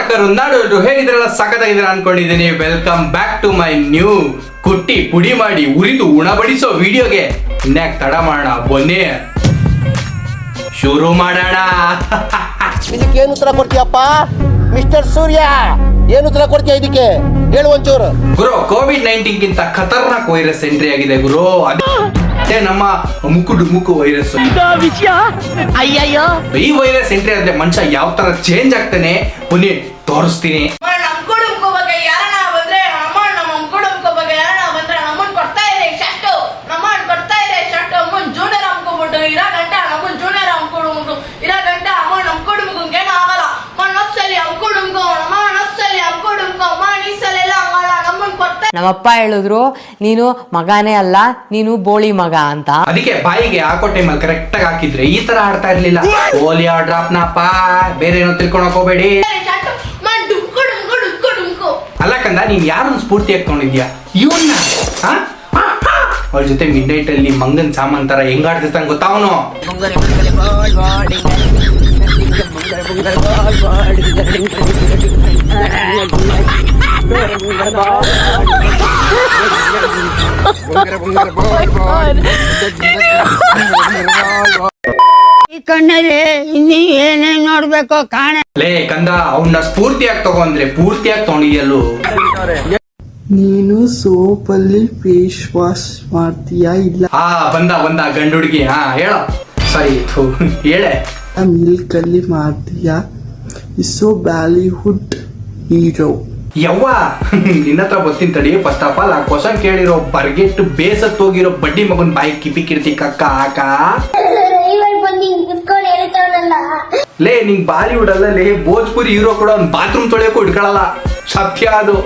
ವೀಕ್ಷಕರು ನಾಡು ಹೇಗಿದ್ರಲ್ಲ ಸಖತ್ತಾಗಿದ್ದೀರ ಅನ್ಕೊಂಡಿದ್ದೀನಿ. Welcome back to my new ಕುಟ್ಟಿ ಪುಡಿ ಮಾಡಿ ಉರಿದು ಉಣಬಡಿಸೋ ವಿಡಿಯೋಗೆ ಇನ್ಯಾಕ್ ತಡ ಮಾಡೋಣ, ಬನ್ನಿ ಶುರು ಮಾಡೋಣ. ಇದಕ್ಕೆ ಏನು ಉತ್ತರ ಕೊಡ್ತೀಯಪ್ಪ ಮಿಸ್ಟರ್ ಸೂರ್ಯ? ಏನು ಉತ್ತರ ಕೊಡ್ತೀಯ ಇದಕ್ಕೆ? ಹೇಳು ಒಂಚೂರು. ಗುರು, ಕೋವಿಡ್-19 ಗಿಂತ ಖತರ್ನಾಕ್ ವೈರಸ್ ಎಂಟ್ರಿ ಆಗಿದೆ ಗುರು. ಅದೇ ನಮ್ಮ ಮುಕ್ಕು ವೈರಸ್. ಈ ವೈರಸ್ ಎಂಟ್ರಿ ಆದ್ರೆ ಮನುಷ್ಯ ಯಾವ ತರ ಚೇಂಜ್ ಆಗ್ತಾನೆ ಬನ್ನಿ ತೋರಿಸ್ತೀನಿ. ನಮ್ಮಪ್ಪ ಹೇಳಿದ್ರು, ನೀನು ಮಗನೇ ಅಲ್ಲ, ನೀನು ಬೋಳಿ ಮಗ ಅಂತ. ಅದಕ್ಕೆ ಬಾಯಿಗೆ ಹಾಕೋ ಟೈಮಲ್ಲಿ ಕರೆಕ್ಟ್ ಆಗಿ ಹಾಕಿದ್ರೆ ಈ ತರ ಆಡ್ತಾ ಇರ್ಲಿಲ್ಲ. ಓಲಿಯಾ ಡ್ರಾಪ್ ನಪ್ಪ, ಬೇರೆ ಏನೋ ತಿಳ್ಕೊಳಕ್ ಹೋಗ್ಬೇಡಿ. ಅಲ್ಲ ಕಂದ, ನೀನ್ ಯಾರನ್ನ ಸ್ಫೂರ್ತಿಯಾಗಿ ತಗೊಂಡಿದ್ಯಾ? ಇವನ್ನ ಅವ್ರ ಜೊತೆ ಮಿಡ್ ನೈಟ್ ಅಲ್ಲಿ ಮಂಗನ್ ಸಾಮಾನ್ ತರ ಹೆಂಗಾಡ್ತಿರ್ತಾನ ಗೊತ್ತಾ ಅವನು. ಈ ಕಣ್ಣಲ್ಲಿ ಇನ್ನೀ ಏನೇನ್ ನೋಡ್ಬೇಕು ಕಾಣ. ಲೇ ಕಂದ, ಅವನ್ನ ಸ್ಫೂರ್ತಿಯಾಗಿ ತಗೊಂಡ್ರೆ ಪೂರ್ತಿಯಾಗಿ ತಗೊಂಡಿದ್ಯಲ್ಲೂ. ನೀನು ಸೋಪಲ್ಲಿ ಫೇಸ್ ವಾಶ್ ಮಾಡ್ತೀಯಾ ಇಲ್ಲ? ಬಂದ ಗಂಡು ಹುಡುಗಿ. ಹೇಳ, ಸಾರಿ ಹೇಳೆ. ಮಿಲ್ಕ್ ಅಲ್ಲಿ ಮಾಡ್ತೀಯಾ? ಇಸೋ ಬಾಲಿವುಡ್ ಹೀರೋ. ಯವ್ವ, ನಿನ್ನ ಹತ್ರ ಬರ್ತೀನಿ ತಡಿ. ಫಸ್ಟ್ ಆಫ್ ಆಲ್ ಆ ಕ್ವಶನ್ ಕೇಳಿರೋ ಬರ್ಗೆಟ್ಟು ಬೇಸತ್ ಹೋಗಿರೋ ಬಡ್ಡಿ ಮಗನ್ ಬಾಯಿ ಕಿಪಿ ಕಿರ್ತಿ ಕಕ್ಕ ಹಾಕ. ಲೇ, ನಿಂಗ್ ಬಾಲಿವುಡ್ ಅಲ್ಲ ಲೇ, ಭೋಜ್ಪುರಿ ಹೀರೋ ಕೂಡ ಒಂದು ಬಾತ್ರೂಮ್ ತೊಳೆಯೋಕು ಇಟ್ಕೊಳ್ಳಲ್ಲ. ಸತ್ಯ ಅದು.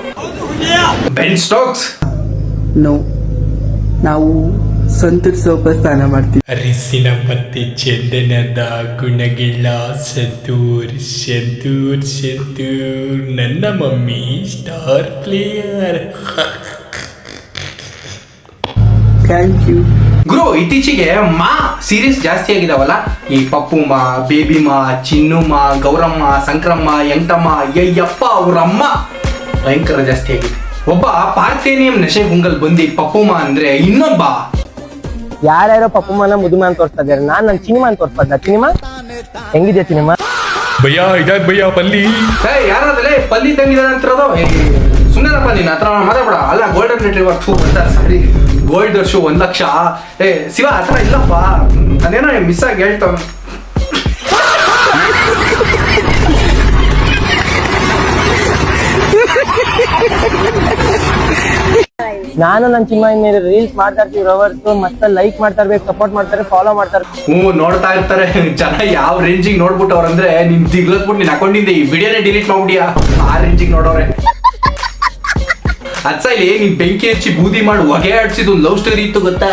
Ben Stokes. ನೋ, ನಾವು ಸಂತೂರ್ ಸೋಪ ಸ್ನಾನ ಮಾಡ್ತೀವಿ. ಅರಿಸಿನ ಮತ್ತೆ ಚಂದನದ ಗುಣಗಿಲ್ಲ ಸಂತೂರ್ ಸಂತೂರ್ ಸಂತೂರ್. ನನ್ನ mummy star player. Thank you ಗುರು. ಇತ್ತೀಚೆಗೆ ಮಾ ಸೀರೀಸ್ ಜಾಸ್ತಿ ಆಗಿದಾವಲ್ಲ, ಈ ಪಪ್ಪು ಮಾ, ಬೇಬಿ ಮಾ, ಚಿನ್ನು ಮಾ, ಗೌರಮ್ಮ, ಸಂಕ್ರಮ್ಮ, ಎಂಟಮ್ಮ, ಅಯ್ಯಪ್ಪ ಅವ್ರಮ್ಮ ಭಯಂಕರ ಜಾಸ್ತಿ ಆಗಿದೆ. ಒಬ್ಬ ಪಾರ್ಥೇನಿಯಂ ನಶೆ ಗುಂಗಲ್ ಬಂದು ಪಪ್ಪುಮ ಅಂದ್ರೆ ಇನ್ನೊಬ್ಬ ಯಾರ್ಯಾರೋ ಪಪ್ಪಮ್ಮನ ಮುದುಮ ಅಂತ ತೋರಿಸ್ತಾ ಇದ್ದಾರೆ. ನಾನ್ ನನ್ನ ಸಿನಿಮಾ ಅಂತ ತೋರಿಸ್ತಾ ಇದ್ದ. ಸಿನಿಮಾ ಹೆಂಗಿದೆ? ಸಿನಿಮಾ ಭಯ್ಯ ಇದಾಗ್ ಭಯ್ಯ ಪಲ್ಲಿ. ಯಾರದಲ್ಲೇ ಪಲ್ಲಿ ತಂಗಿದ ಅಂತಿರೋದು. ಸುಮ್ಮನೆಪ್ಪ, ನೀನ್ ಹತ್ರ ಮಾತಾಡ್ಬೇಡ. ಅಲ್ಲ, ಗೋಲ್ಡನ್ ರಿಟ್ರೀವರ್ ಸಾರಿ ಗೋಲ್ಡ್ ಶೂ 1 ಲಕ್ಷ. ಶಿವ ಹತ್ರ ಇಲ್ಲಪ್ಪ, ಅದೇನೋ ಮಿಸ್ ಆಗಿ ಹೇಳ್ತಾವ. ನಾನು ನನ್ನ ಸಿನಿಮಾ ರೀಲ್ಸ್ ಮಾಡ್ತಾ ಇರ್ತೀವಿ. ರವರ್ಸ್ ಮತ್ತೆ ಲೈಕ್ ಮಾಡ್ತಾ ಇರ್ಬೇಕು, ಸಪೋರ್ಟ್ ಮಾಡ್ತಾರೆ, ಫಾಲೋ ಮಾಡ್ತಾರೆ. ನೋಡ್ತಾ ಇರ್ತಾರೆ ಜನ. ಯಾವ ರೇಂಜಿಗೆ ನೋಡ್ಬಿಟ್ಟವ್ರಂದ್ರೆ ನಿನ್ ದಿಗ್ಲತ್ಬಿಟ್ಟು ನಿನ್ ಅಕೌಂಟಿಂದ ಈ ವಿಡಿಯೋನೇ ಡಿಲೀಟ್ ಮಾಡ್ಬಿಡಿಯಾ. ಆ ರೇಂಜಿಗೆ ನೋಡೋರೆ. ಅದ್ಸಲಿ ನೀನ್ ಬೆಂಕಿ ಹಚ್ಚಿ ಬೂದಿ ಮಾಡಿ ಹೊಗೆ ಆಡ್ಸಿದ್ ಒಂದು ಲವ್ ಸ್ಟೋರಿ ಇತ್ತು ಗೊತ್ತಾ?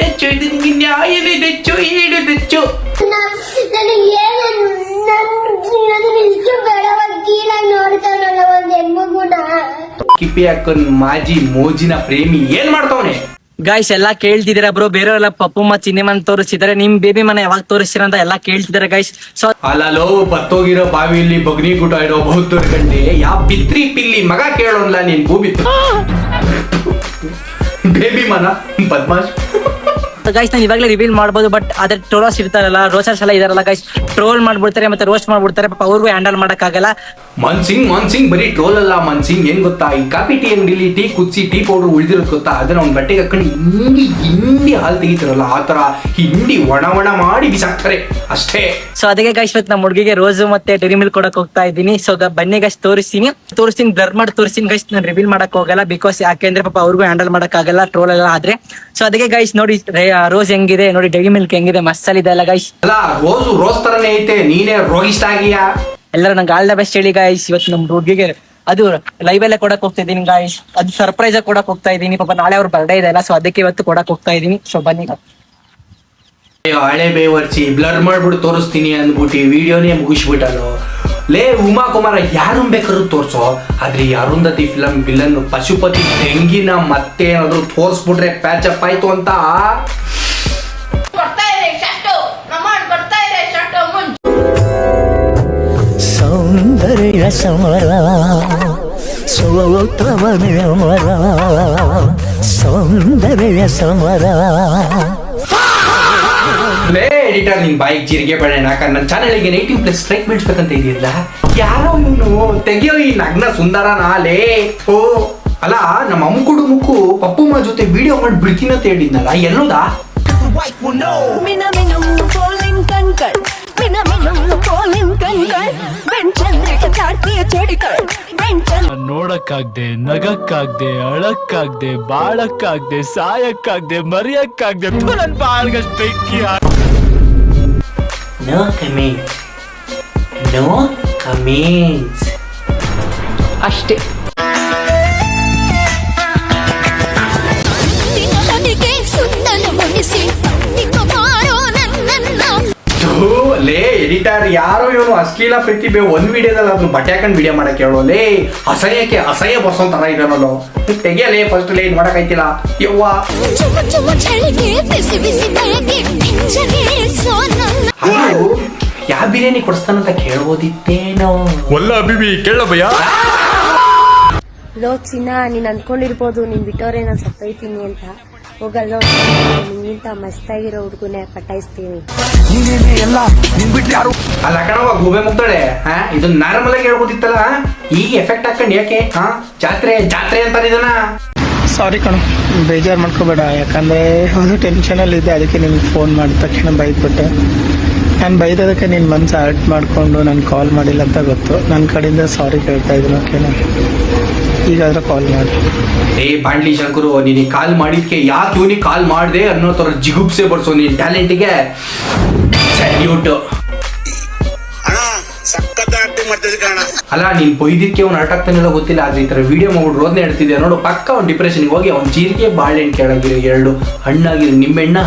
ಹೆಚ್ಚು ಇದು ನಿಂಗೆ ನ್ಯಾಯನೇ ಹೆಚ್ಚು, ಏನು ಹೆಚ್ಚು. ಕಿಪ್ಪಿ ಹಾಕೊಂಡ್ ಮಾಜಿ ಮೋಜಿನ ಪ್ರೇಮಿ ಏನ್ ಮಾಡ್ತಾವನೆ? ಗಾಯ್ಸ್ ಎಲ್ಲಾ ಕೇಳ್ತಿದ್ದೀರಾ ಬ್ರೋ, ಬೇರೆಯವರೆಲ್ಲ ಪಪ್ಪುಮ್ಮ ಸಿನಿಮಾ ತೋರಿಸ್ತಿದ್ದಾರೆ, ನಿಮ್ ಬೇಬಿ ಮನೆ ಯಾವಾಗ ತೋರಿಸ್ತೀರ ಅಂತ ಎಲ್ಲಾ ಕೇಳ್ತಿದ್ದಾರೆ ಗಾಯ್ಸ್. ಸೊ ಅಲ್ಲೋ, ಬತ್ತೋಗಿರೋ ಬಾವಿಯಲ್ಲಿ ಬಗ್ನಿ ಗುಟ ಇರೋ ಬಹುತ್ತೂರ್ ಗಂಟೆ ಯಾವ ಬಿತ್ರಿ ಪಿಲ್ಲಿ ಮಗ ಕೇಳೋಲ್ಲ ನೀನ್ ಭೂಮಿ ಬೇಬಿ ಮನ ಬದ್ಮಾಶ್. ಗೈಸ್ ನಾನು ಇವಾಗಲೇ ರಿವೀಲ್ ಮಾಡ್ಬೋದು, ಬಟ್ ಅದ್ರ ಟ್ರೋಲರ್ಸ್ ಇರ್ತಾರಲ್ಲ, ರೋಸರ್ಸ್ ಎಲ್ಲ ಇದಾರಲ್ಲ ಗೈಸ್, ಟ್ರೋಲ್ ಮಾಡ್ಬಿಡ್ತಾರೆ ಮತ್ತೆ ರೋಸ್ಟ್ ಮಾಡ್ಬಿಡ್ತಾರೆ. ಪಾಪ ಅವ್ರಿಗೂ ಹ್ಯಾಂಡಲ್ ಮಾಡಕ್ಕಾಗಲ್ಲ. ಮನ್ಸಿಂಗ್ ಬರೀ ಟ್ರೋಲ್ ಅಲ್ಲ. ಮನ್ಸಿಂಗ್ ಏನ್ ಗೊತ್ತಾ, ಈ ಕಾಫಿ ಟೀ ಅಂಗಡಿಲಿ ಟೀ ಕುದಿಸಿ ಟೀ ಪೌಡರ್ ಉಳಿದಿರೋದು ಗೊತ್ತಾ? ಅದನ್ನ ಅವ್ನ ಬಟ್ಟೆಗೆ ಹಾಕೊಂಡು ಹಿಂಡಿ ಹಾಲು ತೆಗಿತಾರಲ್ಲ, ಆ ತರ ಹಿಂಡಿ ಒಣ ಮಾಡಿ ಬಿಸಾಕ್ತಾರೆ ಅಷ್ಟೇ. ಸೊ ಅದಕ್ಕೆ ಗೈಸ್ ಇವತ್ತು ನಮ್ಮ ಹುಡುಗಿಗೆ ರೋಸ್ ಮತ್ತೆ ಡೈರಿ ಮಿಲ್ಕ್ ಕೊಡಕ್ ಹೋಗ್ತಾ ಇದ್ದೀನಿ. ಸೊ ಬನ್ನಿ ಗೈಸ್ ತೋರಿಸ್ತೀನಿ, ಬ್ಲರ್ ಮಾಡಿ ತೋರಿಸ್ತೀನಿ ಗೈಸ್. ನಾನು ರಿವೀಲ್ ಮಾಡಕ್ ಹೋಗಲ್ಲ, ಬಿಕಾಸ್ ಯಾಕೆಂದ್ರೆ ಪಾಪ ಅವ್ರಿಗೂ ಹ್ಯಾಂಡಲ್ ಮಾಡಕ್ಕಾಗಲ್ಲ ಟ್ರೋಲ್ ಎಲ್ಲ ಆದ್ರೆ. ಸೊ ಅದಕ್ಕೆ ಗೈಸ್ ನೋಡಿ ರೋಸ್ ಹೆಂಗಿದೆ ನೋಡಿ, ಡೈರಿ ಮಿಲ್ಕ್ ಹೆಂಗಿದೆ, ಮಸ್ತ್ ಇದೆ ಅಲ್ಲ ಗೈಸ್. ಅಲ್ಲ, ರೋಸ್ ತರನೇ ಐತೆ, ನೀನೇ ರೋಗಿಷ್ಟ ಆಗಿಯಾ? ಎಲ್ಲರೂ ನಂಗೆ ಆಲ್ ದ ಬೆಸ್ಟ್ ಹೇಳಿ ಗಾಯ್ಸ್. ಇವತ್ತು ನಮ್ ಹುಡುಗಿಗೆ ಅದು ಲೈವ್ ಅಲ್ಲೇ ಕೊಡಕ್ ಹೋಗ್ತಾ ಇದೀನಿ ಗಾಯ್ಸ್. ಅದು ಸರ್ಪ್ರೈಸ್ ಆಗಿ ಕೊಡಕ್ ಹೋಗ್ತಾ ಇದೀನಿ. ಪಾಪ ನಾಳೆ ಅವ್ರ ಬರ್ಡೇ ಇದೆ ಅಲ್ಲ, ಸೊ ಅದಕ್ಕೆ ಇವತ್ತು ಕೊಡಕ್ ಹೋಗ್ತಾ ಇದೀನಿ. ಸೊ ಬನ್ನಿ. ಹಳೆ ಬೇವರ್ಸಿ ಬ್ಲರ್ ಮಾಡ್ಬಿಟ್ಟು ತೋರಿಸ್ತೀನಿ ಅಂದ್ಬಿಟ್ಟು ವಿಡಿಯೋನೇ ಮುಗಿಸ್ಬಿಟ್ಟಲು. ಲೇ ಉಮಾ ಕುಮಾರ ಯಾರನ್ನ ಬೇಕಾದ್ರೂ ತೋರ್ಸೋ, ಆದ್ರೆ ಈ ಅರುಂಧತಿ ಫಿಲಂ ವಿಲನ್ ಪಶುಪತಿ ತೆಂಗಿನ ಮತ್ತೆ ಏನಾದ್ರು ತೋರ್ಸ್ಬಿಟ್ರೆ ಪ್ಯಾಚ್ ಅಪ್ ಆಯ್ತು ಅಂತ. ಸೌಂದರ್ಯ ಸೌಂದರ್ಯ ಸಮರ ಸೋತವನೆಯ ಮರ ಸೌಂದರ್ಯ ಸಮರ. ಲೇ ಎಡಿಟರ್ ನಿನ್ ಬಾಯಿಗೆ ಜೀರಿಗೆ ಬೇಡ ಯಾಕಂದ್ರೆ ನನ್ನ ಚಾನಲ್ಗೆ 18+ ಸ್ಟ್ರೈಕ್ ಬೀಳ್ಸ್ಬೇಕಂತ ಇದೆಯಲ್ಲ. ಯಾರೋ ಇವನು ತೆಗಿಯೋ ಈ ನಗ್ನ ಸುಂದರನಾ ಲೇ. ಓ ಅಲ್ಲ, ನಮ್ಮ ಅಮ್ಮಕುಡು ಮುಕ್ಕು ಪಪ್ಪುಮ್ಮ ಜೊತೆ ವಿಡಿಯೋ ಮಾಡಿ ಬಿಡ್ತೀನಿ ಅಂತ ಹೇಳಿದ್ನಲ್ಲ, ಎಲ್ಲೋದಾ? ನೋಡಕ್ಕಾಗ್ದೆ, ನಗಕ್ಕಾಗ್ದೆ, ಅಳಕ್ಕಾಗ್ದೆ, ಬಾಳಕ್ಕಾಗ್ದೆ, ಸಾಯಕ್ಕಾಗ್ದೆ, ಮರಿಯಕ್ಕಾಗ್ದೆ, ನನ್ ಬಾಳ್ಗಷ್ಟು ಬೆಂಕಿ. ನೋ ಕಮೆಂಟ್ಸ್, ನೋ ಕಮೆಂಟ್ಸ್ ಅಷ್ಟೇ. ಲೇ ಎಡಿಟರ್, ಯಾರೋ ಇವನು ಅಶ್ಲೀಲ ಪ್ರತಿಭೆ ಒಂದ್ ವಿಡಿಯೋದಲ್ಲಿ ಅದನ್ನು ಬಟ್ಟೆ ಹಾಕೊಂಡು ವಿಡಿಯೋ ಮಾಡಕ್ಕೆ ಹೇಳೋ. ಲೇ ಅಸಹ್ಯ ಬರ್ಸೋ ತರ ಇದಾನಲ್ಲೋ. ತೆಗಿಯಲೇ ಫಸ್ಟ್ ಲೇ ಮಾಡಕ್ಕಾಯ್ತಿಲ್ಲ ಯವ್ವ. ಅದು ಯಾವ ಬಿರಿಯಾನಿ ಕೊಡಿಸ್ತಾನಂತ ಕೇಳ್ಬೋದಿತ್ತೇನೋ. ಒಲ್ಲ ಬಿಬಿ ಕೇಳ ಭಯ. ಲೋ ಚಿನ್ನ, ನೀನ್ ಅನ್ಕೊಂಡಿರ್ಬೋದು ನೀನ್ ಬಿಟ್ಟವ್ರೆ ನಾನ್ ಸತ್ತೋಯ್ತೀನಿ ಅಂತ. ಹೋಗಲ್ಲ, ನಿಂಗಿಂತ ಮಸ್ತಾಗಿರೋ ಹುಡುಗನೇ ಪಟಾಯಿಸ್ತೀನಿ. ಅಲ್ಲ ಕಣವ ಗೋಬೆ ಮುಗ್ತಾಳೆ. ಇದು ನಾರ್ಮಲ್ ಆಗಿ ಹೇಳ್ಬೋದಿತ್ತಲ್ಲ, ಈಗ ಎಫೆಕ್ಟ್ ಹಾಕೊಂಡು ಯಾಕೆ? ಜಾತ್ರೆ ಅಂತಾರೆ ಇದನ್ನ. ಸಾರಿ ಕಣು, ಬೇಜಾರು ಮಾಡ್ಕೋಬೇಡ. ಯಾಕಂದರೆ ಅದು ಟೆನ್ಷನಲ್ಲಿದ್ದೆ, ಅದಕ್ಕೆ ನಿಮ್ಗೆ ಫೋನ್ ಮಾಡಿದ ತಕ್ಷಣ ಬೈದ್ಬಿಟ್ಟೆ. ನಾನು ಬೈದೋದಕ್ಕೆ ನಿನ್ನ ಮನಸ್ಸು ಹರ್ಟ್ ಮಾಡಿಕೊಂಡು ನಾನು ಕಾಲ್ ಮಾಡಿಲ್ಲ ಅಂತ ಗೊತ್ತು. ನನ್ನ ಕಡೆಯಿಂದ ಸಾರಿ ಕೇಳ್ತಾ ಇದ್ದೀನಿ, ಓಕೆನಾ? ಈಗಾದ್ರೆ ಕಾಲ್ ಮಾಡಿ. ಬಾಂಡ್ಲಿ ಶಂಕರು, ನಿನಗೆ ಕಾಲ್ ಮಾಡಿದ್ಕೆ ಯಾಕೆ ಇವನಿಗೆ ಕಾಲ್ ಮಾಡಿದೆ ಅನ್ನೋ ಥರ ಜಿಗುಪ್ಸೆ ಬರ್ಸೋ ನಿನ್ನ ಟ್ಯಾಲೆಂಟಿಗೆ ಸ್ಯಾಲ್ಯೂಟ್. ಅಲ್ಲ, ನೀನ್ ಬೈದಿಕ್ಕೆ ಅವ್ನು ಹರ್ಟ್ ಆಗ್ತಾನೆಲ್ಲ ಗೊತ್ತಿಲ್ಲ, ಆದ್ರೆ ಈ ತರ ವಿಡಿಯೋ ಮಾಡ್ಬಿಟ್ಟು ರೋದನೆ ಹೇಳ್ತಿದ್ದೆ ನೋಡು, ಪಕ್ಕ ಅವ್ನು ಡಿಪ್ರೆಷನ್ಗೆ ಹೋಗಿ ಅವ್ನು ಜೀರಿಗೆ ಬಾಳೆಹಣ್ಣು ಕೆಳಗಿರೋ 2 ಹಣ್ಣಾಗಿರೋ ನಿಂಬೆಣ್ಣ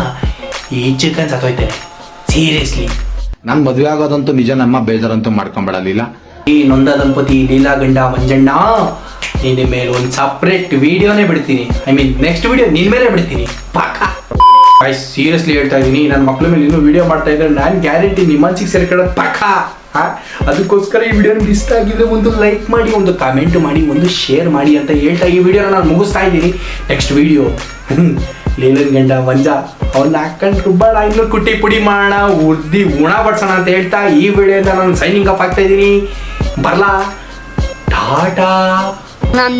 ಈ ಚಿಕನ್ ಸತ್ತೋಯ್ತಾನೆ. ಸೀರಿಯಸ್ಲಿ ನಾನು ಮದುವೆ ಆಗೋದಂತೂ ನಿಜ, ನಮ್ಮ ಬೇಜಾರಂತೂ ಮಾಡ್ಕೊಂಬೇಡಲಿಲ್ಲ. ಈ ನೊಂದ ದಂಪತಿ ಲೀಲಾ ಗಂಡ ಮಂಜಣ್ಣ, ನಿನ್ನ ಮೇಲೆ ಒಂದು ಸಪ್ರೇಟ್ ವಿಡಿಯೋನೇ ಬಿಡ್ತೀನಿ. ಐ ಮೀನ್ ನೆಕ್ಸ್ಟ್ ವಿಡಿಯೋ ನಿನ್ ಮೇಲೆ ಬಿಡ್ತೀನಿ ಪಕ್ಕ. ಸೀರಿಯಸ್ಲಿ ಹೇಳ್ತಾ ಇದ್ದೀನಿ, ನನ್ನ ಮಕ್ಳ ಮೇಲೆ ಇನ್ನೂ ವಿಡಿಯೋ ಮಾಡ್ತಾ ಇದ್ರೆ ನಾನು ಗ್ಯಾರಂಟಿ ನಿಮ್ಮ ಮನ್ಸಿಗೆ ಸೇರ್ಕೊಳ್ಳೋದು ಪಕ್ಕ. ಅದಕ್ಕೋಸ್ಕರ ಈ ವಿಡಿಯೋ ನಿಮ್ಗೆ ಇಷ್ಟ ಆಗಿದ್ರೆ ಒಂದು ಲೈಕ್ ಮಾಡಿ, ಒಂದು ಕಮೆಂಟ್ ಮಾಡಿ, ಒಂದು ಶೇರ್ ಮಾಡಿ ಅಂತ ಹೇಳ್ತಾ ಈ ವಿಡಿಯೋನ ನಾನು ಮುಗಿಸ್ತಾ ಇದ್ದೀನಿ. ನೆಕ್ಸ್ಟ್ ವಿಡಿಯೋ ಲೀಲನ್ ಗಂಡ ಮಂಜ ಅವನ್ನ ಹಾಕೊಂಡು ರುಬ್ಬಾಣ, ಇನ್ನೂ ಕುಟ್ಟಿ ಪುಡಿ ಮಾಡೋಣ, ಉರ್ದಿ ಉಣ ಬಡ್ಸೋಣ ಅಂತ ಹೇಳ್ತಾ ಈ ವಿಡಿಯೋದಿಂದ ನಾನು ಸೈನಿಂಗ್ ಅಪ್ ಆಗ್ತಾ ಇದ್ದೀನಿ. ಬರ್ಲಾ, ಟಾಟಾ. ನಾನು